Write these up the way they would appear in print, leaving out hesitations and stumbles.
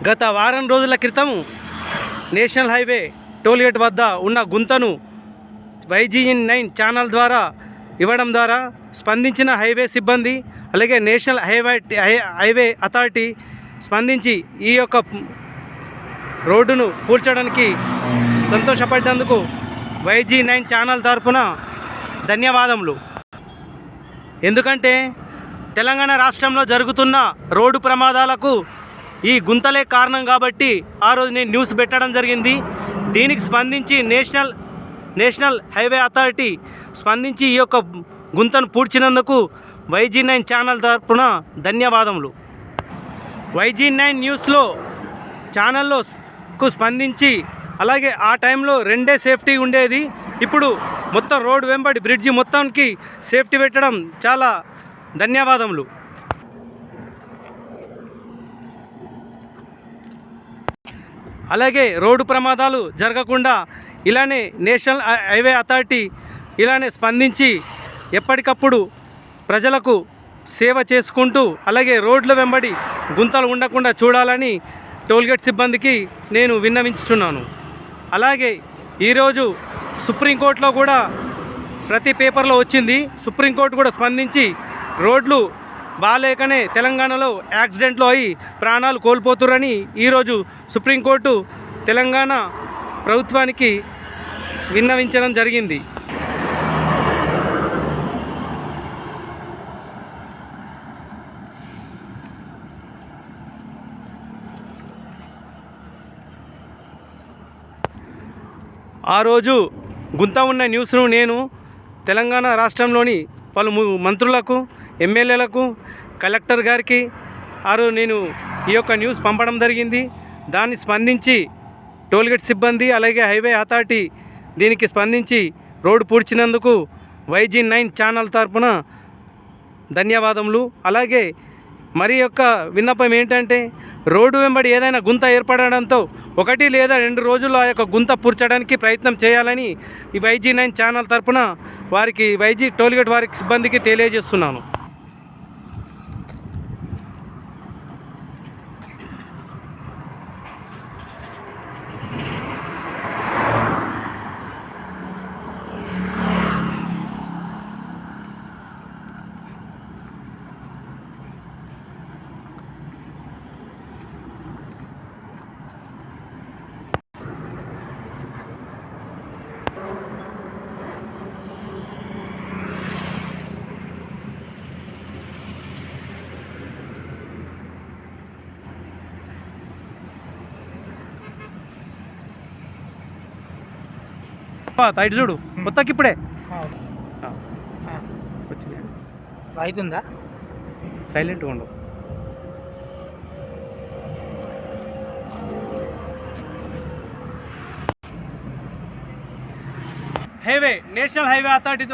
గత వారం రోజుల క్రితం నేషనల్ హైవే టోల్గేట్ వద్ద ఉన్న గుంతను YG9 ఛానల్ ద్వారా ఇవ్వడం ద్వారా స్పందించిన హైవే సిబ్బంది అలాగే నేషనల్ హైవే అథారిటీ స్పందించి ఈ యొక్క రోడ్డును పూడ్చడానికి సంతోషపడ్డందుకు YG9 ఛానల్ తరపున ధన్యవాదములు. ఎందుకంటే తెలంగాణ రాష్ట్రంలో జరుగుతున్న రోడ్డు ప్రమాదాలకు ఈ గుంతలే కారణం కాబట్టి ఆ రోజు నేను న్యూస్ పెట్టడం జరిగింది. దీనికి స్పందించి నేషనల్ హైవే అథారిటీ స్పందించి ఈ యొక్క గుంతను పూడ్చినందుకు YG9 ఛానల్ తరపున ధన్యవాదములు. YG9 న్యూస్లో ఛానల్లోకు స్పందించి అలాగే ఆ టైంలో రెండే సేఫ్టీ ఉండేది. ఇప్పుడు మొత్తం రోడ్డు వెంబడి బ్రిడ్జి మొత్తానికి సేఫ్టీ పెట్టడం చాలా ధన్యవాదములు. అలాగే రోడ్డు ప్రమాదాలు జరగకుండా ఇలానే నేషనల్ హైవే అథారిటీ ఇలానే స్పందించి ఎప్పటికప్పుడు ప్రజలకు సేవ చేసుకుంటూ అలాగే రోడ్ల వెంబడి గుంతలు ఉండకుండా చూడాలని టోల్గేట్ సిబ్బందికి నేను విన్నవించుచున్నాను. అలాగే ఈరోజు సుప్రీంకోర్టులో కూడా ప్రతి పేపర్లో వచ్చింది. సుప్రీంకోర్టు కూడా స్పందించి రోడ్లు బాగాలేకనే తెలంగాణలో యాక్సిడెంట్లు అయి ప్రాణాలు కోల్పోతురని ఈరోజు సుప్రీంకోర్టు తెలంగాణ ప్రభుత్వానికి విన్నవించడం జరిగింది. ఆ రోజు గుంత ఉన్న న్యూస్ను నేను తెలంగాణ రాష్ట్రంలోని పలు మంత్రులకు, ఎమ్మెల్యేలకు, కలెక్టర్ గారికి నేను ఈ యొక్క న్యూస్ పంపడం జరిగింది. దాన్ని స్పందించి టోల్గేట్ సిబ్బంది అలాగే హైవే అథారిటీ దీనికి స్పందించి రోడ్డు పూడ్చినందుకు YG9 ఛానల్ తరపున ధన్యవాదములు. అలాగే మరి యొక్క విన్నపం ఏంటంటే రోడ్డు వెంబడి ఏదైనా గుంత ఏర్పడడంతో 1 లేదా 2 రోజుల్లో ఆ యొక్క గుంత పూడ్చడానికి ప్రయత్నం చేయాలని ఈ YG9 ఛానల్ తరపున వారికి టోల్గేట్ వారికి సిబ్బందికి తెలియజేస్తున్నాను. ఇటు చూడు మొత్తకి ఇప్పుడే అవుతుందా, సైలెంట్గా ఉండు. నేషనల్ హైవే అథారిటీ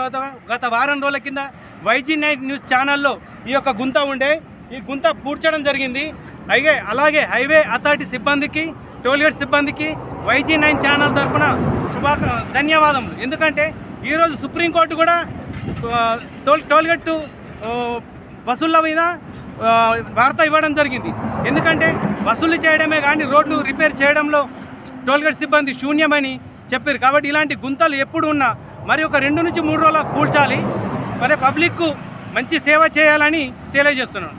గత వారం రోజుల కింద YG9 న్యూస్ ఛానల్లో ఈ యొక్క గుంత ఉండే ఈ గుంత పూడ్చడం జరిగింది. అలాగే హైవే అథారిటీ సిబ్బందికి, టోల్గేట్ సిబ్బందికి YG9 ఛానల్ తరఫున ధన్యవాదములు. ఎందుకంటే ఈరోజు సుప్రీంకోర్టు కూడా టోల్గేట్ వసూళ్ళ మీద వార్త ఇవ్వడం జరిగింది. ఎందుకంటే వసూలు చేయడమే కానీ రోడ్లు రిపేర్ చేయడంలో టోల్గేట్ సిబ్బంది శూన్యమని చెప్పారు. కాబట్టి ఇలాంటి గుంతలు ఎప్పుడు ఉన్నా మరి ఒక 2 నుంచి 3 రోజులకు పూడ్చాలి. మరి పబ్లిక్కు మంచి సేవ చేయాలని తెలియజేస్తున్నాను.